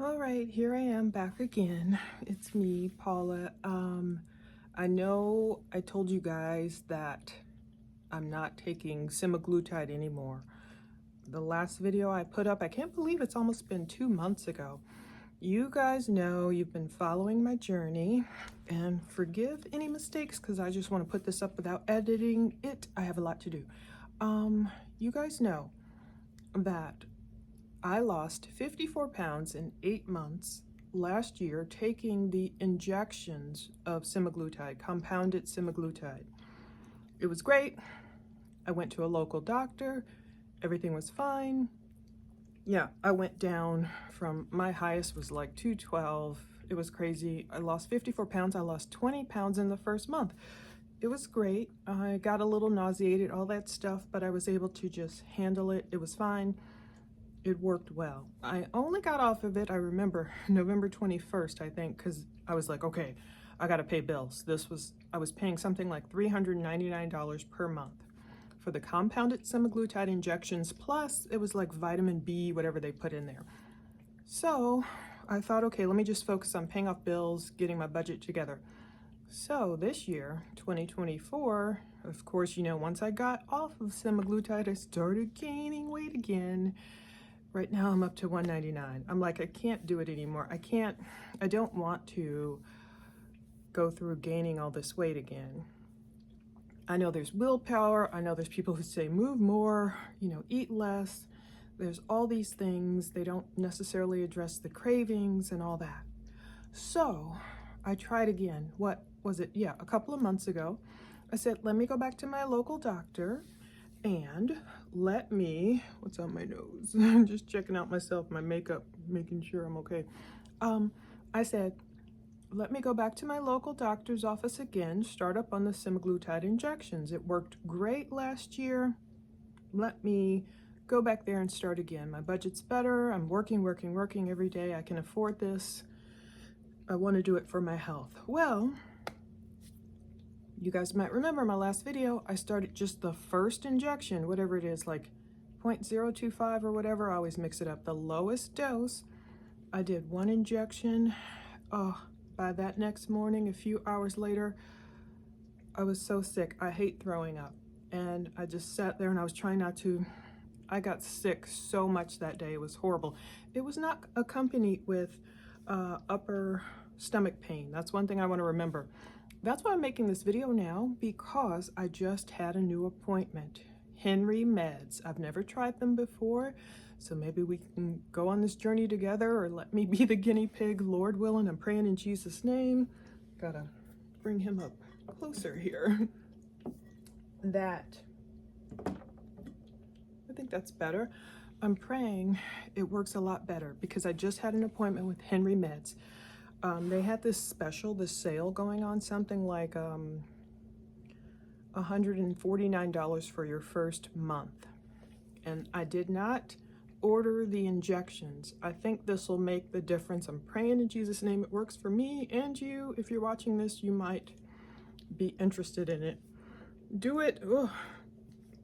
All right, here I am back again. It's me, Paula. I know I told you guys that I'm not taking semaglutide anymore. The last video I put up, I can't believe it's almost been 2 months ago. You guys know you've been following my journey, and forgive any mistakes because I just want to put this up without editing it. I have a lot to do. You guys know that I lost 54 pounds in 8 months last year taking the injections of semaglutide, compounded semaglutide. It was great. I went to a local doctor. Everything was fine. Yeah, I went down from, my highest was like 212. It was crazy. I lost 54 pounds. I lost 20 pounds in the first month. It was great. I got a little nauseated, all that stuff, but I was able to just handle it. It was fine. It worked well. I only got off of it, I remember, November 21st, I think, because I was like, okay, I got to pay bills. I was paying something like $399 per month for the compounded semaglutide injections, plus it was like vitamin B, whatever they put in there. So I thought, okay, let me just focus on paying off bills, getting my budget together. So this year, 2024, of course, you know, once I got off of semaglutide, I started gaining weight again. Right now I'm up to 199. I'm like, I can't do it anymore. I don't want to go through gaining all this weight again. I know there's willpower. I know there's people who say move more, you know, eat less. There's all these things. They don't necessarily address the cravings and all that. So I tried again. What was it? Yeah, a couple of months ago. I said, let me go back to my local doctor and let me, what's on my nose? I'm just checking out myself, my makeup, making sure I'm okay. I said, let me go back to my local doctor's office again, start up on the semaglutide injections. It worked great last year. Let me go back there and start again. My budget's better. I'm working every day. I can afford this. I want to do it for my health. Well, you guys might remember my last video, I started just the first injection, whatever it is, like 0.025 or whatever. I always mix it up. The lowest dose, I did one injection. By that next morning, a few hours later, I was so sick. I hate throwing up. And I just sat there and I was trying not to. I got sick so much that day. It was horrible. It was not accompanied with upper stomach pain. That's one thing I want to remember. That's why I'm making this video now, because I just had a new appointment. Henry Meds. I've never tried them before, so maybe we can go on this journey together, or let me be the guinea pig, Lord willing. I'm praying in Jesus' name. Gotta bring him up closer here. I think that's better. I'm praying it works a lot better because I just had an appointment with Henry Meds. They had this special, this sale going on, something like $149 for your first month. And I did not order the injections. I think this will make the difference. I'm praying in Jesus' name it works for me and you. If you're watching this, you might be interested in it. Do it,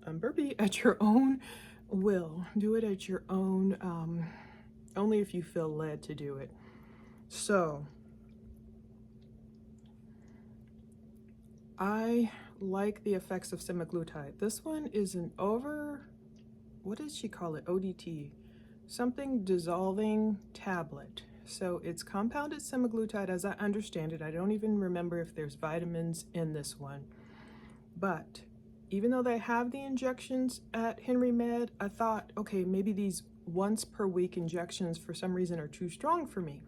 burpee, at your own will. Do it at your own, only if you feel led to do it. So, I like the effects of semaglutide. This one is an what did she call it? ODT, something dissolving tablet. So it's compounded semaglutide as I understand it. I don't even remember if there's vitamins in this one. But even though they have the injections at Henry Med, I thought, okay, maybe these once per week injections for some reason are too strong for me.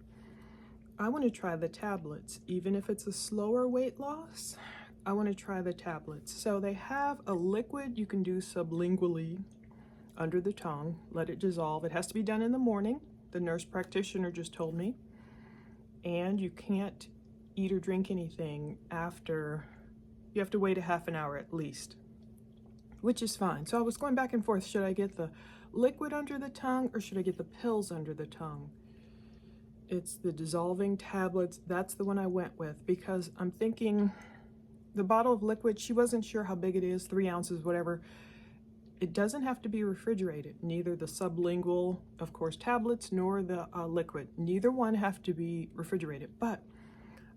I want to try the tablets. Even if it's a slower weight loss, I want to try the tablets. So they have a liquid you can do sublingually under the tongue, let it dissolve. It has to be done in the morning. The nurse practitioner just told me. And you can't eat or drink anything after, you have to wait a half an hour at least, which is fine. So I was going back and forth. Should I get the liquid under the tongue or should I get the pills under the tongue? It's the dissolving tablets. That's the one I went with because I'm thinking the bottle of liquid, she wasn't sure how big it is, 3 ounces, whatever. It doesn't have to be refrigerated, neither the sublingual, of course, tablets, nor the liquid. Neither one have to be refrigerated, but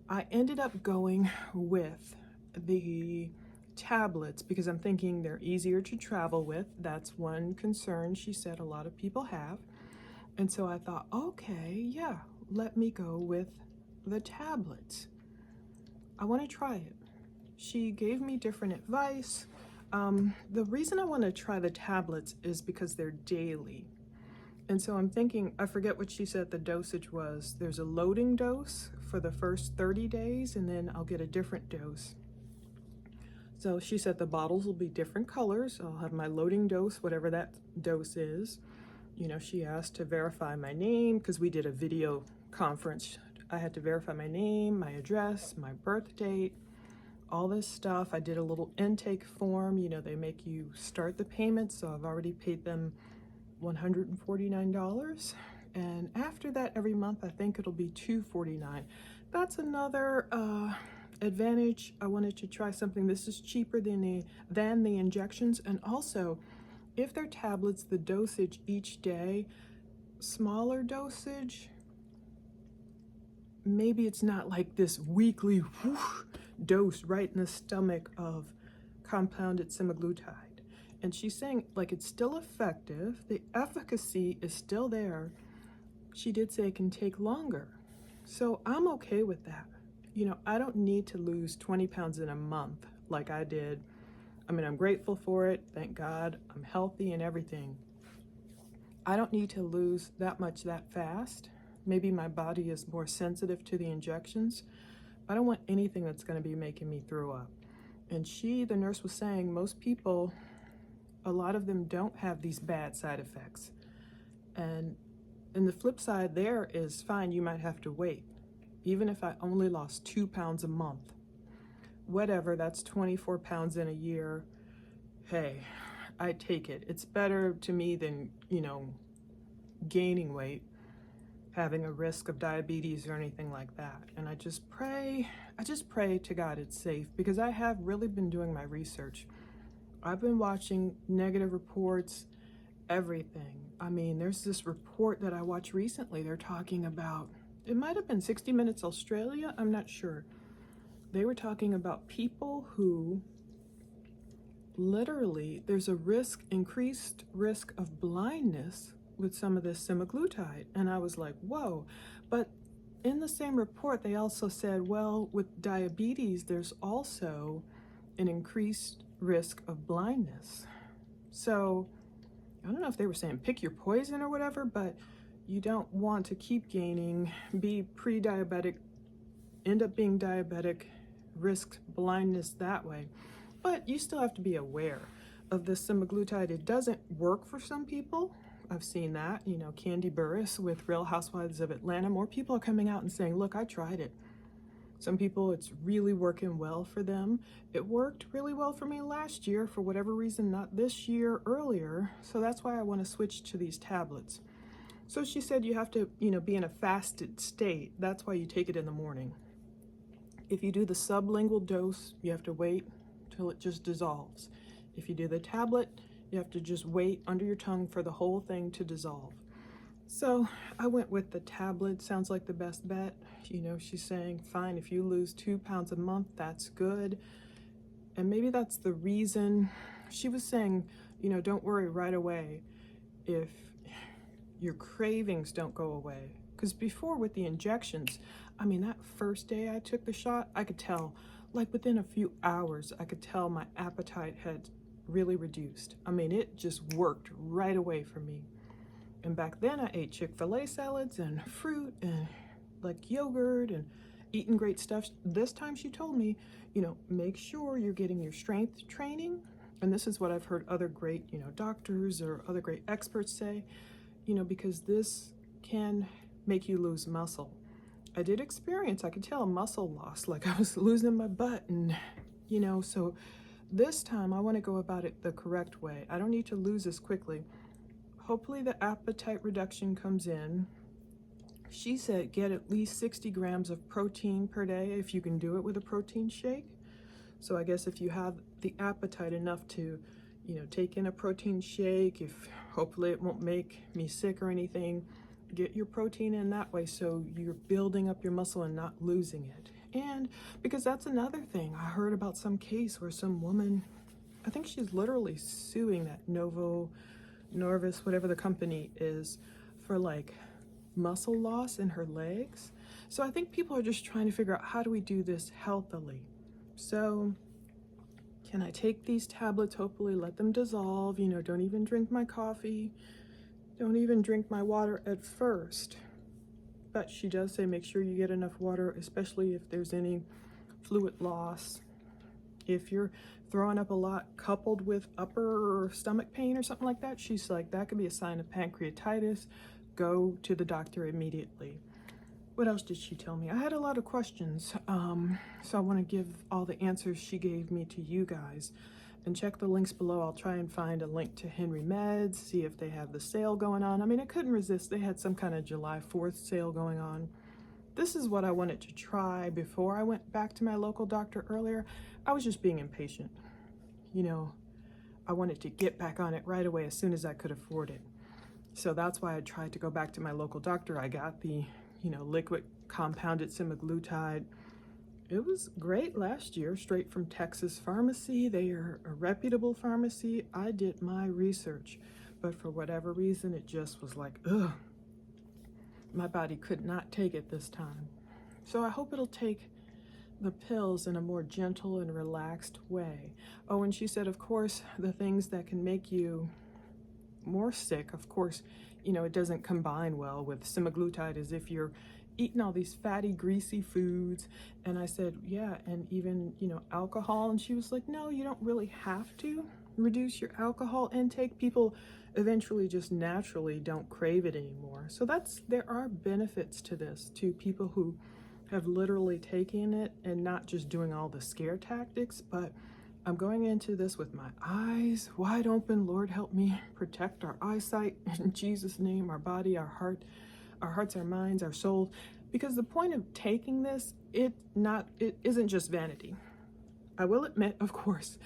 I ended up going with the tablets because I'm thinking they're easier to travel with. That's one concern she said a lot of people have. And so I thought, okay, yeah, let me go with the tablets. I want to try it. She gave me different advice. The reason I want to try the tablets is because they're daily. And so I'm thinking, I forget what she said the dosage was. There's a loading dose for the first 30 days, and then I'll get a different dose. So she said the bottles will be different colors. I'll have my loading dose, whatever that dose is. You know, she asked to verify my name because we did a video conference. I had to verify my name, my address, my birth date, all this stuff. I did a little intake form. You know, they make you start the payment, so I've already paid them $149, and after that every month I think it'll be $249. That's another advantage. I wanted to try something. This is cheaper than the injections, and also if they're tablets, the dosage each day, smaller dosage, maybe it's not like this weekly dose right in the stomach of compounded semaglutide. And she's saying, like, it's still effective. The efficacy is still there. She did say it can take longer. So I'm okay with that. You know, I don't need to lose 20 pounds in a month like I did. I mean, I'm grateful for it. Thank God. I'm healthy and everything. I don't need to lose that much that fast. Maybe my body is more sensitive to the injections. I don't want anything that's going to be making me throw up. And the nurse was saying, most people, a lot of them don't have these bad side effects. And the flip side there is, fine, you might have to wait. Even if I only lost 2 pounds a month, whatever, that's 24 pounds in a year. Hey, I take it. It's better to me than, you know, gaining weight, having a risk of diabetes or anything like that. And I just pray to God it's safe, because I have really been doing my research. I've been watching negative reports, everything. I mean, there's this report that I watched recently. They're talking about, it might have been 60 Minutes Australia, I'm not sure. They were talking about people who literally, there's a increased risk of blindness with some of this semaglutide. And I was like, whoa. But in the same report, they also said, well, with diabetes, there's also an increased risk of blindness. So I don't know if they were saying pick your poison or whatever, but you don't want to keep gaining, be pre-diabetic, end up being diabetic, risk blindness that way. But you still have to be aware of the semaglutide. It doesn't work for some people. I've seen that, you know, Candy Burris with Real Housewives of Atlanta. More people are coming out and saying, look, I tried it. Some people, it's really working well for them. It worked really well for me last year, for whatever reason, not this year, earlier. So that's why I want to switch to these tablets. So she said you have to, you know, be in a fasted state. That's why you take it in the morning. If you do the sublingual dose, you have to wait till it just dissolves. If you do the tablet, you have to just wait under your tongue for the whole thing to dissolve. So I went with the tablet. Sounds like the best bet. You know, she's saying, fine, if you lose 2 pounds a month, that's good. And maybe that's the reason. She was saying, you know, don't worry right away if your cravings don't go away. Because before with the injections, I mean, that first day I took the shot, I could tell, like within a few hours, I could tell my appetite had really reduced. I mean, it just worked right away for me. And back then I ate Chick-fil-A salads and fruit and like yogurt and eating great stuff. This time she told me, you know, make sure you're getting your strength training. And this is what I've heard other great, you know, doctors or other great experts say, you know, because this can make you lose muscle. I did experience, I could tell, muscle loss, like I was losing my butt, and, you know, so this time I want to go about it the correct way. I don't need to lose this quickly. Hopefully the appetite reduction comes in. She said get at least 60 grams of protein per day if you can do it with a protein shake. So I guess if you have the appetite enough to, take in a protein shake. If hopefully it won't make me sick or anything, get your protein in that way so you're building up your muscle and not losing it. And because that's another thing, I heard about some case where some woman, I think she's literally suing that Novo Norvis, whatever the company is, for like muscle loss in her legs. So I think people are just trying to figure out, how do we do this healthily? So can I take these tablets, hopefully let them dissolve, don't even drink my coffee, don't even drink my water at first. But she does say make sure you get enough water, especially if there's any fluid loss. If you're throwing up a lot coupled with upper stomach pain or something like that, she's like, that could be a sign of pancreatitis. Go to the doctor immediately. What else did she tell me? I had a lot of questions, so I want to give all the answers she gave me to you guys. And check the links below. I'll try and find a link to Henry Meds, see if they have the sale going on. I mean, I couldn't resist. They had some kind of July 4th sale going on. This is what I wanted to try before I went back to my local doctor earlier. I was just being impatient. I wanted to get back on it right away as soon as I could afford it. So that's why I tried to go back to my local doctor. I got the, liquid compounded semaglutide. It was great last year, straight from Texas Pharmacy. They are a reputable pharmacy. I did my research, but for whatever reason, it just was like, ugh. My body could not take it this time. So I hope it'll take the pills in a more gentle and relaxed way. Oh, and she said, of course, the things that can make you more sick, of course, it doesn't combine well with semaglutide, as if you're eating all these fatty, greasy foods. And I said, yeah, and even, alcohol. And she was like, no, you don't really have to reduce your alcohol intake. People eventually just naturally don't crave it anymore. So there are benefits to this, to people who have literally taken it and not just doing all the scare tactics. But I'm going into this with my eyes wide open. Lord, help me protect our eyesight in Jesus' name, our body, our hearts, our minds, our souls. Because the point of taking this, it isn't just vanity. I will admit, of course,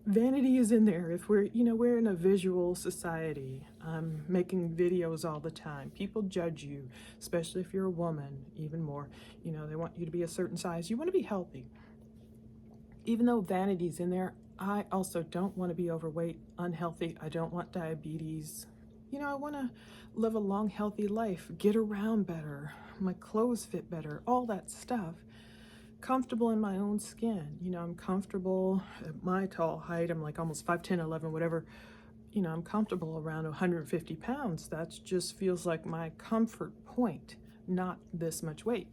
vanity is in there. If we're in a visual society, I'm making videos all the time. People judge you, especially if you're a woman, even more. They want you to be a certain size. You want to be healthy. Even though vanity's in there, I also don't want to be overweight, unhealthy. I don't want diabetes. I want to live a long, healthy life, get around better, my clothes fit better, all that stuff. Comfortable in my own skin. I'm comfortable at my tall height. I'm like almost 5'10", 11, whatever. I'm comfortable around 150 pounds. That just feels like my comfort point, not this much weight.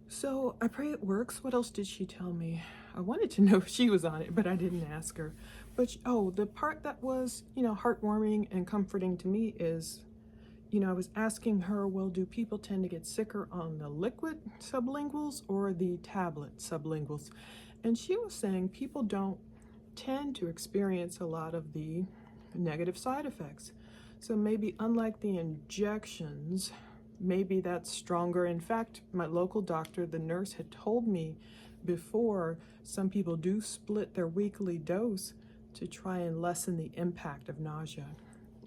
So I pray it works. What else did she tell me? I wanted to know if she was on it, but I didn't ask her. But the part that was, heartwarming and comforting to me is, I was asking her, well, do people tend to get sicker on the liquid sublinguals or the tablet sublinguals? And she was saying people don't tend to experience a lot of the negative side effects. So maybe unlike the injections, maybe that's stronger. In fact, my local doctor, the nurse, had told me before, some people do split their weekly dose to try and lessen the impact of nausea.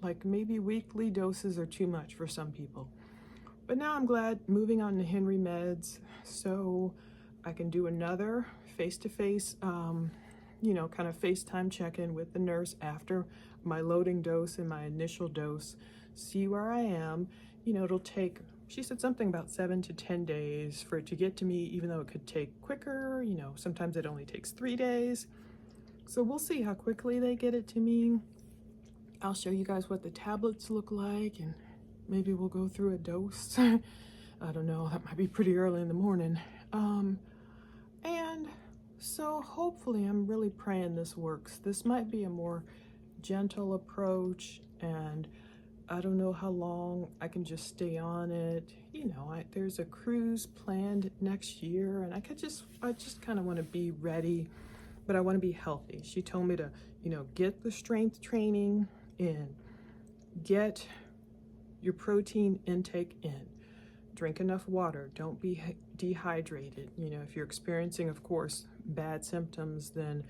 Like maybe weekly doses are too much for some people. But now I'm glad, moving on to Henry Meds, so I can do another face-to-face, kind of FaceTime check-in with the nurse after my loading dose and my initial dose, see where I am. It'll take, she said something about 7 to 10 days for it to get to me, even though it could take quicker. Sometimes it only takes 3 days. So we'll see how quickly they get it to me. I'll show you guys what the tablets look like, and maybe we'll go through a dose. I don't know, that might be pretty early in the morning. And so hopefully, I'm really praying this works. This might be a more gentle approach, and I don't know how long I can just stay on it. There's a cruise planned next year, and I just kind of want to be ready, but I want to be healthy. She told me to, get the strength training in, get your protein intake in, drink enough water, don't be dehydrated. If you're experiencing, of course, bad symptoms, then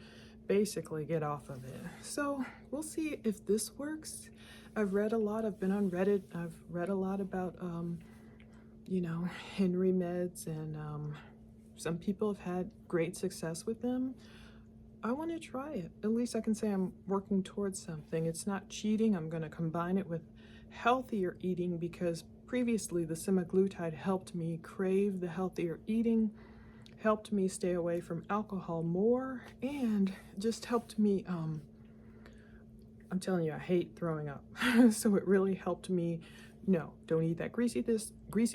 basically get off of it. So we'll see if this works. I've read a lot. I've been on Reddit. I've read a lot about, you know, Henry meds, and some people have had great success with them. I want to try it. At least I can say I'm working towards something. It's not cheating. I'm going to combine it with healthier eating, because previously the semaglutide helped me crave the healthier eating, helped me stay away from alcohol more, and just helped me, I'm telling you, I hate throwing up. So it really helped me, no, don't eat that greasy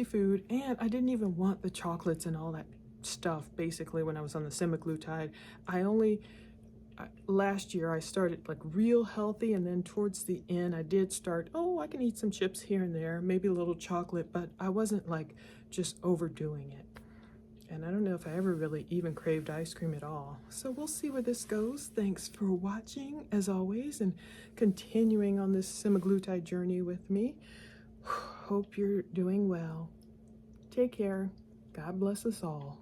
food. And I didn't even want the chocolates and all that stuff, basically, when I was on the semaglutide. Last year I started like real healthy, and then towards the end I did start, oh, I can eat some chips here and there, maybe a little chocolate, but I wasn't like just overdoing it. And I don't know if I ever really even craved ice cream at all. So we'll see where this goes. Thanks for watching, as always, and continuing on this semaglutide journey with me. Hope you're doing well. Take care. God bless us all.